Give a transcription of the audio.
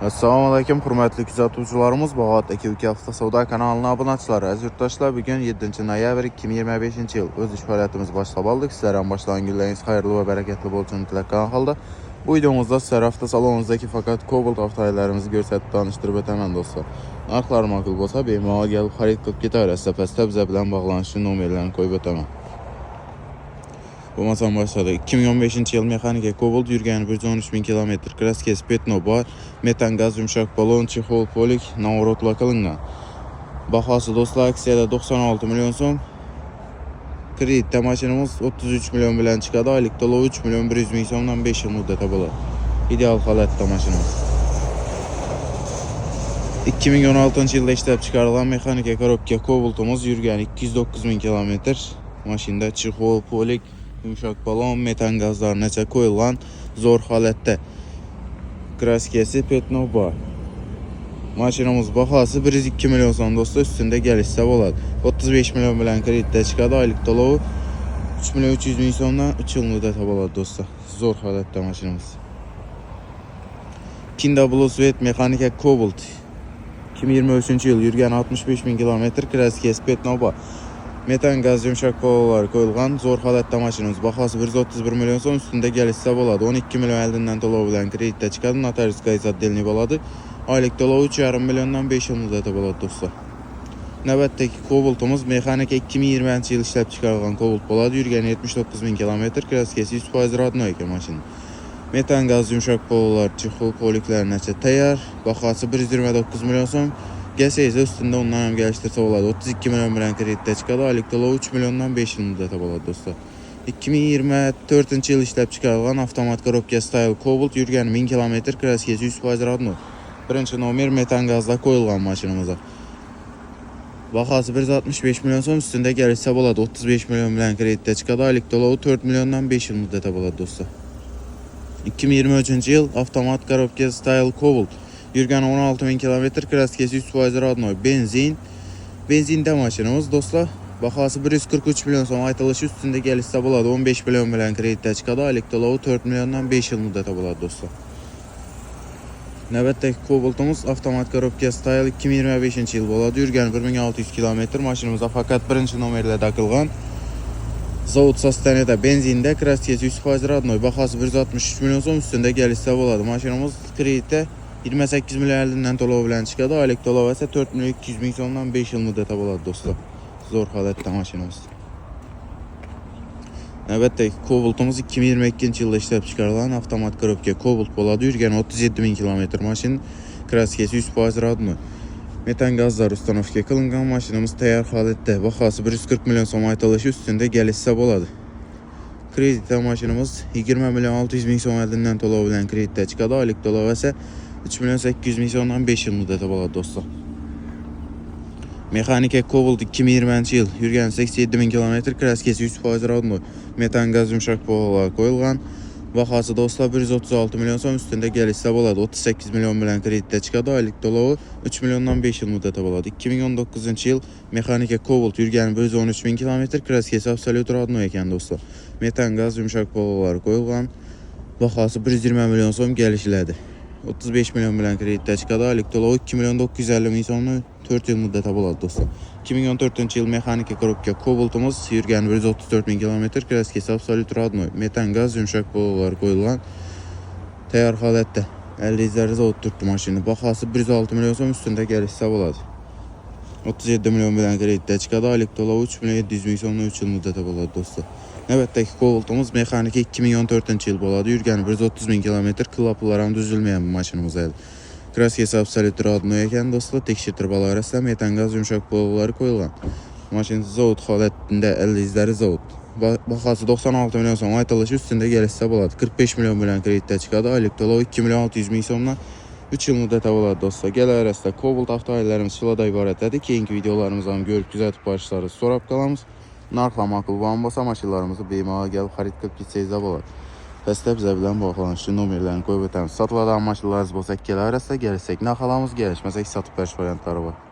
Assalamu alaykum, hurmatli kuzatuvchilarimiz. Bag'atdagi Uka avtosavdo kanalining obunachilar, aziz yurtdoshlar, bugun 7 noyabr 2025-yil o'z ish faoliyatimizni boshlab oldik. Sizlar ham boshlagan kunlaringiz xayrli va barakatli bo'lishini tilakkan holda bu videomizda sizlar avtosalonimizdagi faqat Cobalt avtomobillarimizni ko'rsatib tanishtirib o'taman do'stlar. Narxlar ma'qul bo'lsa, bemalol kelib xarid qilib ketaverasiz. Pastda bizlar bilan bog'lanish uchun nomerlarni qo'yib o'taman. Bo'lmasam boshlaydi. 2015-yil mexanika Cobalt yurgani 113 000 km, kraskasi Petno bor, metan gaz yumshoq balon, chexol polik, navrotla qilingan. Bahosi do'stlar aksiyada 96 million so'm. Kreditda mashinamiz 33 million bilan chiqadi. Oylik to'lov 3 million 100 ming so'mdan 5 yil muddatda bo'ladi. Ideal holatda mashinamiz. 2016-yilda ishlab chiqarilgan mexanika korobka Cobaltimiz yurgani 209 000 km. Mashinada chexol polik, yumshoq balon, metan gazlargacha qo'yilgan, zo'r holatda. Kraskasi Petno bor. Mashinamiz bahosi 102 million so'm do'stlar, ustida kelishsa bo'ladi. 35 million bilan kreditda chiqadi, oylik to'lovi 3 million 300 ming so'mdan 3 yil muddatda bo'ladi do'stlar. Zo'r holatda mashinamiz. Kinda Blue Sweat mexanika Cobalt 2023-yil yurgan 65 000 km, kraskasi Petno bor. Metan gaz yumshoq pololar qo'yilgan, zo'r holatda mashinamiz. Bahosi 131 million so'm, ustida kelishsa bo'ladi. 12 million oldindan to'lov bilan kreditda chiqadi, notariuska отдельный bo'ladi. Oylik to'lov 3,5 milliondan 5 yil muddatda bo'ladi do'stlar. Navbatdagi Cobaltimiz mexanika 2020-yil ishlab chiqarilgan Cobalt bo'ladi. Yurgani 79 000 km, kraskasi 100% rodnoy ekan mashina. Metan gaz yumshoq pololar, chexol poliklargacha tayyor. Bahosi 129 million so'm. Gelse ise üstünde ondan ham geliştirse bo'ladi. 32 million bilan kreditda chiqadi. Oylik to'lov 3 milliondan 5 yil muddatda bo'ladi do'stlar. 2024-yil ishlab chiqarilgan avtomat korobka Style Cobalt yurgani 1000 km, kraskasi 100% rodnoy. Birinchi nomer metan gazda qo'yilgan mashinamizga. Bahosi 165 million so'm, ustida kelishsa bo'ladi. 35 million bilan kreditda chiqadi. Oylik to'lov 4 milliondan 5 yil muddatda bo'ladi do'stlar. 2023-yil avtomat korobka Style Cobalt yurgani 16 000 km, kraskasi 100% rodnoy, benzinda mashinamiz do'stlar. Bahosi 143 million so'm aytilishi, ustida kelishsa bo'ladi. 15 million bilan kreditda chiqadi. Oylik to'lovi 4 milliondan 5 yil muddatda bo'ladi do'stlar. Navbatdagi Cobaltimiz avtomat korobka Style 2025-yil bo'ladi. Yurgani 1600 km, mashinamizda faqat birinchi nomerlarda qilgan. Zavod sostanida benzinda, kraskasi 100% rodnoy, bahosi 163 million so'm, ustida kelishsa bo'ladi. Mashinamiz kreditda 28 million oldindan to'lov bilan chiqadi. Oylik to'lov esa 4 million 200 ming so'mdan 5 yil muddatda bo'ladi do'stlar. Zo'r holatda mashinamiz. Navbatdagi Cobaltimiz 2022-yilda ishlab chiqarilgan avtomat korobka Cobalt bo'ladi. Yurgani 37 000 km mashin, kraskasi 100% rodnoy. Metan gazlar ustanovka qilingan, mashinamiz tayyor holatda. Bahosi 140 million so'm aytilishi, ustida kelishsa bo'ladi. Kreditda mashinamiz 20 million 600 ming so'm oldindan to'lov bilan kreditda chiqadi. Oylik to'lov esa 3 million 800 ming so'mdan 5 yil muddatda bo'ladi do'stlar. Mexanika Cobalt 2020-yil yurgan 87 000 km, kraskasi 100% rodnoy, metan gaz yumshoq pololar qo'yilgan. Bahosi do'stlar 136 million so'm, ustida kelishsa bo'ladi. 38 million bilan kreditda chiqadi. Oylik to'lovi 3 milliondan 5 yil muddatda bo'ladi. 2019-yil mexanika Cobalt yurgani 113 000 km, kraskasi absolut rodnoy ekan do'stlar. Metan gaz yumshoq pololar qo'yilgan. Bahosi 120 million so'm kelishiladi. 35 million bilan kreditda chiqadi. Oylik to'lov 2 million 950 ming so'mni 4 yil muddatda bo'ladi do'stlar. 2014-yil mexanika korobka Cobaltimiz yurgani 134 000 km, kraskasi absolut rodnoy, metan gaz yumshoq pololar qo'yilgan, tayyor holatda. 50 zar zavod turibdi mashina. Bahosi 106 million so'm, ustida kelishsa bo'ladi. 37 million bilan kreditda chiqadi. Oylik to'lov 3 million 700 ming so'mdan 3 yil muddatda bo'ladi do'stlar. Navbatdagi Cobaltimiz mexanika 2014-yil bo'ladi. Yurgani 130 000 km, klaplar ham tuzilmagan bu mashinamiz edi. Kraskasi absolut rodnoy ekan do'stlar. Tekshirtirib olaverasizlar. Metan gaz yumshoq pololar qo'yilgan. Mashina zavod holatida, 50 izlari zavod. Bahosi 96 million so'm aytilishi, ustida kelishsa bo'ladi. 45 million bilan kreditda chiqadi. Oylik to'lov 2 million 600 ming so'mdan 3 yil muddatda bo'ladi do'stlar. Kelaverasizlar. Cobalt avtomobillarimiz shulardan iborat edi. Keyingi videolarimizni ham ko'rib kuzatib borishlaringizni so'rab qolamiz. Narxlar ma'qul bo'lsa, mashinalarimizni bemalol kelib xarid qilib ketsangiz bo'ladi. Pastda bizlar bilan bog'lanish uchun nomerlarni qo'yib o'tamiz. Sotiladigan mashinalarimiz bo'lsa kelaverasizlar, kelsak narx olamiz, kelishmasak sotib berish variantlari bor.